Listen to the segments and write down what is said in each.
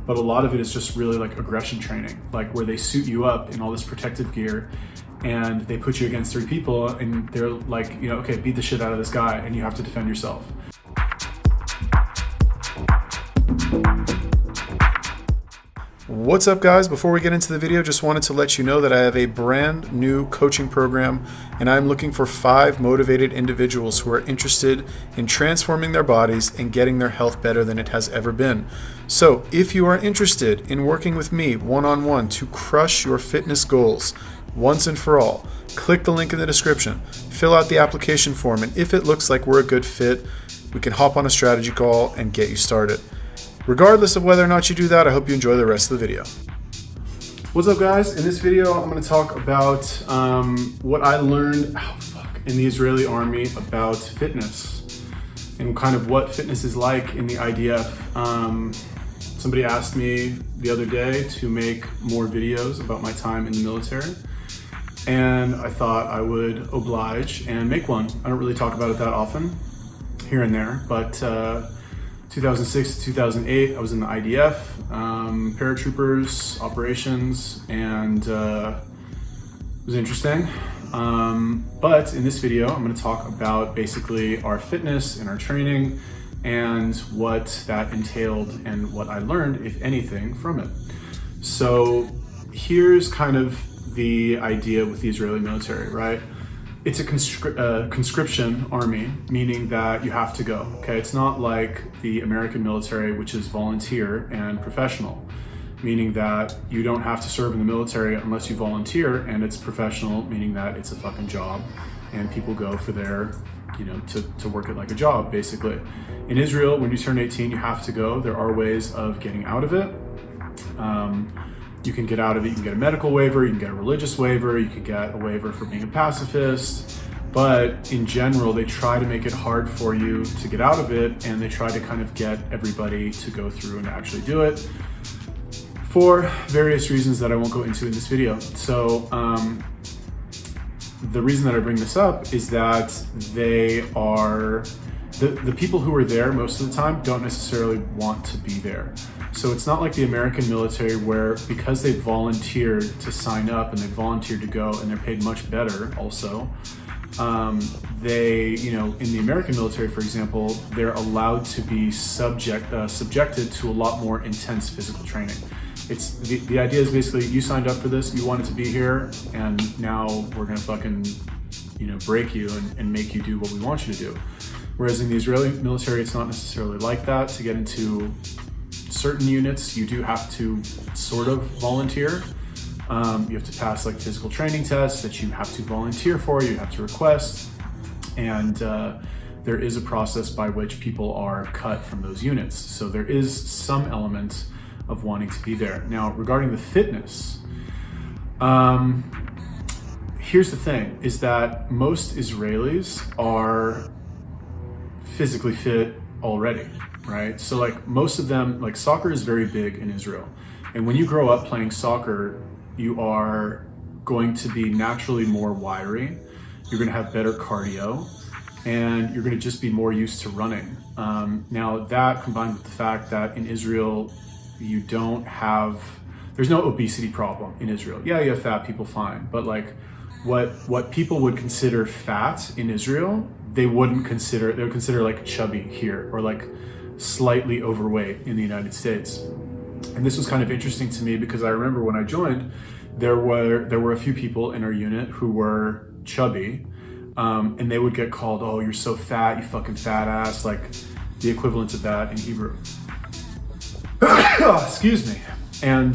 but a lot of it is just really like aggression training, like where they suit you up in all this protective gear and they put you against three people and they're like, okay, beat the shit out of this guy and you have to defend yourself. What's up, guys? Before we get into the video, just wanted to let you know that I have a brand new coaching program and I'm looking for 5 motivated individuals who are interested in transforming their bodies and getting their health better than it has ever been. So if you are interested in working with me one-on-one to crush your fitness goals once and for all, click the link in the description, fill out the application form, and if it looks like we're a good fit, we can hop on a strategy call and get you started. Regardless of whether or not you do that, I hope you enjoy the rest of the video. What's up, guys? In this video, I'm going to talk about what I learned in the Israeli army about fitness and kind of what fitness is like in the IDF. Somebody asked me the other day to make more videos about my time in the military, and I thought I would oblige and make one. I don't really talk about it that often, here and there, but 2006 to 2008, I was in the IDF, paratroopers, operations, and it was interesting. But in this video, I'm going to talk about basically our fitness and our training and what that entailed and what I learned, if anything, from it. So here's kind of the idea with the Israeli military, right? It's a conscription army, meaning that you have to go, okay? It's not like the American military, which is volunteer and professional, meaning that you don't have to serve in the military unless you volunteer, and it's professional, meaning that it's a fucking job, and people go for their, to work it like a job, basically. In Israel, when you turn 18, you have to go. There are ways of getting out of it. You can get out of it, you can get a medical waiver, you can get a religious waiver, you can get a waiver for being a pacifist, but in general, they try to make it hard for you to get out of it, and they try to kind of get everybody to go through and actually do it for various reasons that I won't go into in this video. So the reason that I bring this up is that they are, the people who are there most of the time don't necessarily want to be there. So it's not like the American military where, because they volunteered to sign up and they volunteered to go and they're paid much better also, they, in the American military, for example, they're allowed to be subjected to a lot more intense physical training. It's the idea is basically, you signed up for this, you wanted to be here, and now we're gonna fucking, break you and make you do what we want you to do. Whereas in the Israeli military, it's not necessarily like that. To get into certain units, you do have to sort of volunteer. You have to pass like physical training tests that you have to volunteer for, you have to request, and there is a process by which people are cut from those units. So there is some element of wanting to be there. Now, regarding the fitness, here's the thing, is that most Israelis are physically fit already, right? So like most of them, like soccer is very big in Israel. And when you grow up playing soccer, you are going to be naturally more wiry. You're gonna have better cardio, and you're gonna just be more used to running. Now that combined with the fact that in Israel, there's no obesity problem in Israel. Yeah, you have fat people, fine. But like what people would consider fat in Israel, they would consider like chubby here, or like slightly overweight in the United States. And this was kind of interesting to me because I remember when I joined, there were a few people in our unit who were chubby, and they would get called, "Oh, you're so fat, you fucking fat ass," like the equivalent of that in Hebrew. Excuse me. And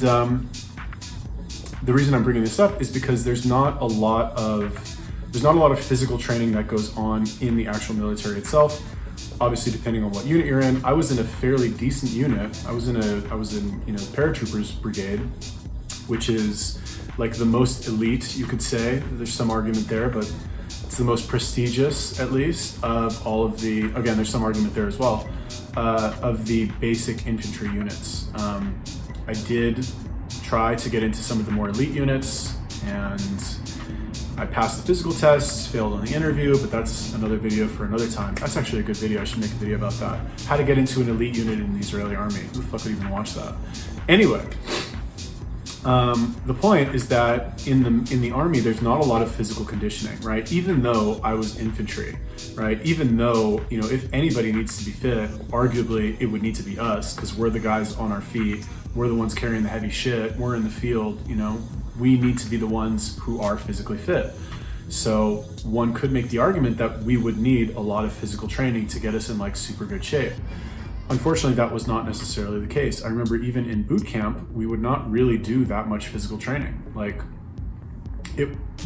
the reason I'm bringing this up is because there's not a lot of physical training that goes on in the actual military itself. Obviously, depending on what unit you're in. I was in a fairly decent unit. I was in paratroopers brigade, which is like the most elite, you could say. There's some argument there, but it's the most prestigious, at least, of all of the, again, there's some argument there as well, of the basic infantry units. I did try to get into some of the more elite units, and I passed the physical tests, failed on the interview, but that's another video for another time. That's actually a good video. I should make a video about that. How to get into an elite unit in the Israeli army. Who the fuck would even watch that? Anyway, the point is that in the army, there's not a lot of physical conditioning, right? Even though I was infantry, right? Even though, you know, if anybody needs to be fit, arguably it would need to be us, because we're the guys on our feet. We're the ones carrying the heavy shit. We're in the field, you know. We need to be the ones who are physically fit. So one could make the argument that we would need a lot of physical training to get us in like super good shape. Unfortunately, that was not necessarily the case. I remember even in boot camp, we would not really do that much physical training. Like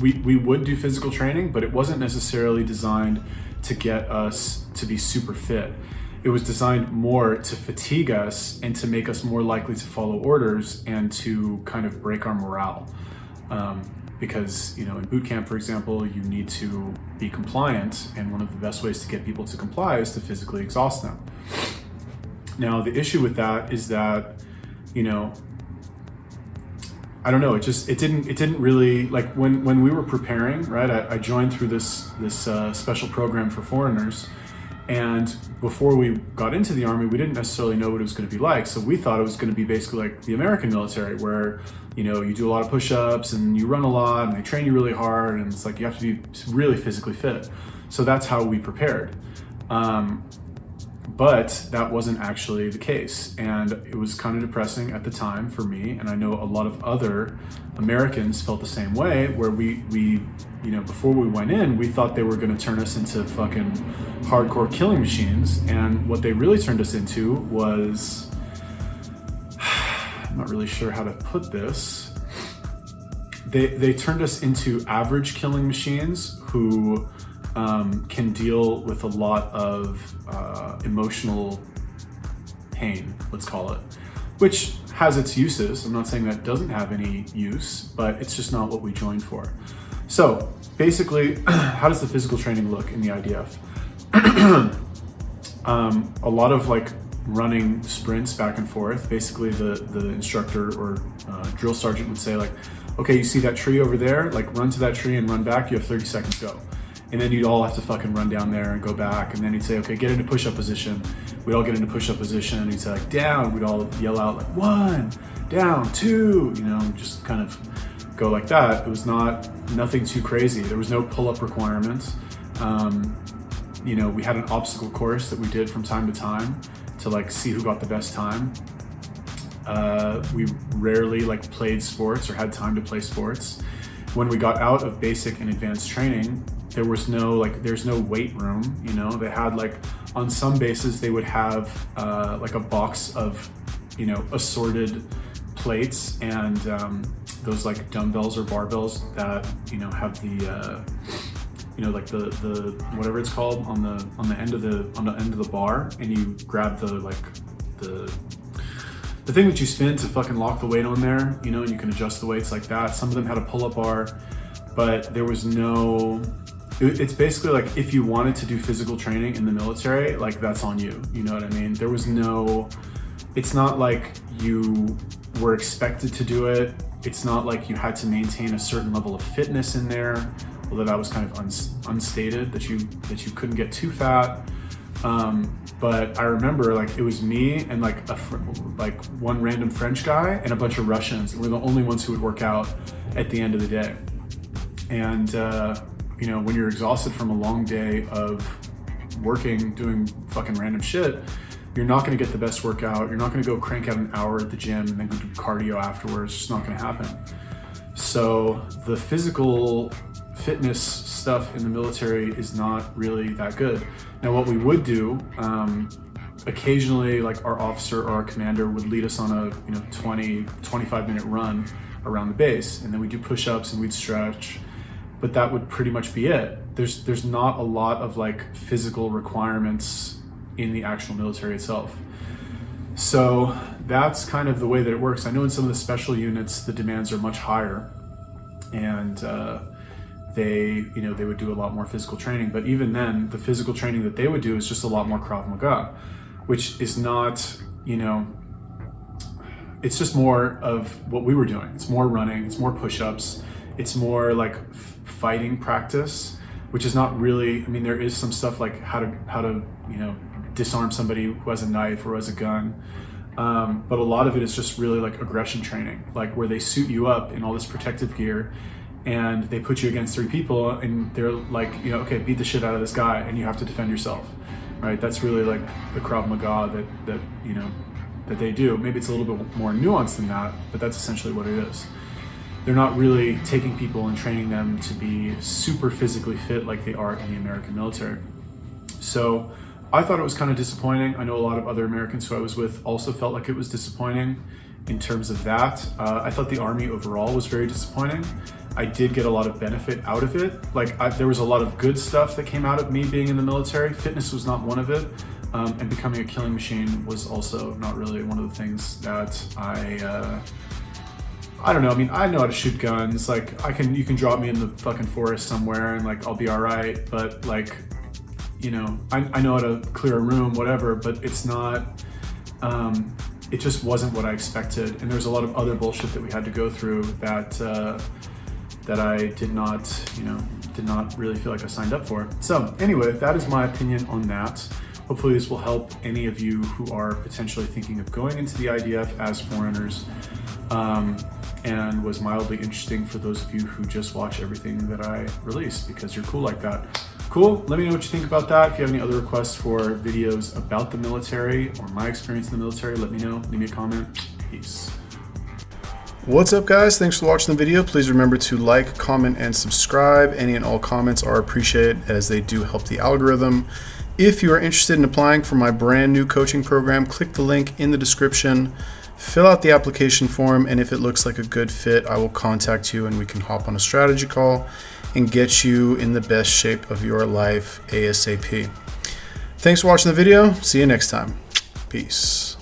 we would do physical training, but it wasn't necessarily designed to get us to be super fit. It was designed more to fatigue us and to make us more likely to follow orders and to kind of break our morale. Because, you know, in boot camp, for example, you need to be compliant, and one of the best ways to get people to comply is to physically exhaust them. Now, the issue with that is that, you know, I don't know, it didn't really, like when we were preparing, right, I joined through this special program for foreigners. And before we got into the army, we didn't necessarily know what it was going to be like. So we thought it was going to be basically like the American military, where, you know, you do a lot of push-ups and you run a lot and they train you really hard. And it's like you have to be really physically fit. So that's how we prepared. But that wasn't actually the case. And it was kind of depressing at the time for me. And I know a lot of other Americans felt the same way, where we you know, before we went in, we thought they were going to turn us into fucking hardcore killing machines. And what they really turned us into was, I'm not really sure how to put this. They turned us into average killing machines who can deal with a lot of emotional pain, let's call it, which has its uses. I'm not saying that doesn't have any use, but it's just not what we joined for. So basically, how does the physical training look in the IDF? A lot of like running sprints back and forth. Basically the instructor or drill sergeant would say like, okay, you see that tree over there? Like run to that tree and run back. You have 30 seconds, go. And then you'd all have to fucking run down there and go back. And then he'd say, okay, get into push-up position. We'd all get into push-up position. And he'd say like, down. We'd all yell out like 1, down, 2, you know, just kind of go like that. It was nothing too crazy. There was no pull-up requirements. You know, we had an obstacle course that we did from time to time to like see who got the best time. We rarely like played sports or had time to play sports. When we got out of basic and advanced training, there's no weight room. You know, they had like on some bases they would have like a box of, you know, assorted plates and those like dumbbells or barbells that, you know, have the you know, like the whatever it's called on the end of the bar, and you grab the thing that you spin to fucking lock the weight on there, you know, and you can adjust the weights like that. Some of them had a pull-up bar, but there was no. It's basically like if you wanted to do physical training in the military, like that's on you. You know what I mean? There was no. It's not like you were expected to do it. It's not like you had to maintain a certain level of fitness in there, although that was kind of unstated, that you couldn't get too fat. But I remember like it was me and like one random French guy and a bunch of Russians. We're the only ones who would work out at the end of the day. And you know, when you're exhausted from a long day of working, doing fucking random shit, you're not going to get the best workout. You're not going to go crank out an hour at the gym and then go do cardio afterwards. It's just not going to happen. So the physical fitness stuff in the military is not really that good. Now, what we would do, occasionally, like our officer or our commander would lead us on a 20, 25-minute run around the base, and then we'd do push-ups and we'd stretch, but that would pretty much be it. There's not a lot of like physical requirements in the actual military itself. So that's kind of the way that it works. I know in some of the special units, the demands are much higher, and they would do a lot more physical training. But even then, the physical training that they would do is just a lot more Krav Maga, which is not, it's just more of what we were doing. It's more running, it's more push-ups, It's more like fighting practice, which is not really, I mean, there is some stuff like how to disarm somebody who has a knife or has a gun. But a lot of it is just really like aggression training, like where they suit you up in all this protective gear and they put you against 3 people and they're like, okay, beat the shit out of this guy and you have to defend yourself, right? That's really like the Krav Maga that they do. Maybe it's a little bit more nuanced than that, but that's essentially what it is. They're not really taking people and training them to be super physically fit like they are in the American military. So I thought it was kind of disappointing. I know a lot of other Americans who I was with also felt like it was disappointing in terms of that. I thought the Army overall was very disappointing. I did get a lot of benefit out of it. Like there was a lot of good stuff that came out of me being in the military. Fitness was not one of it. And becoming a killing machine was also not really one of the things that I don't know. I mean, I know how to shoot guns. Like you can drop me in the fucking forest somewhere and like I'll be all right. But like, I know how to clear a room, whatever, but it's not, it just wasn't what I expected. And there's a lot of other bullshit that we had to go through that I did not really feel like I signed up for. So anyway, that is my opinion on that. Hopefully this will help any of you who are potentially thinking of going into the IDF as foreigners, and was mildly interesting for those of you who just watch everything that I release because you're cool like that. Cool, let me know what you think about that. If you have any other requests for videos about the military or my experience in the military, let me know, leave me a comment. Peace. What's up, guys? Thanks for watching the video. Please remember to like, comment, and subscribe. Any and all comments are appreciated as they do help the algorithm. If you are interested in applying for my brand new coaching program, click the link in the description, fill out the application form, and if it looks like a good fit, I will contact you and we can hop on a strategy call and get you in the best shape of your life ASAP. Thanks for watching the video. See you next time. Peace.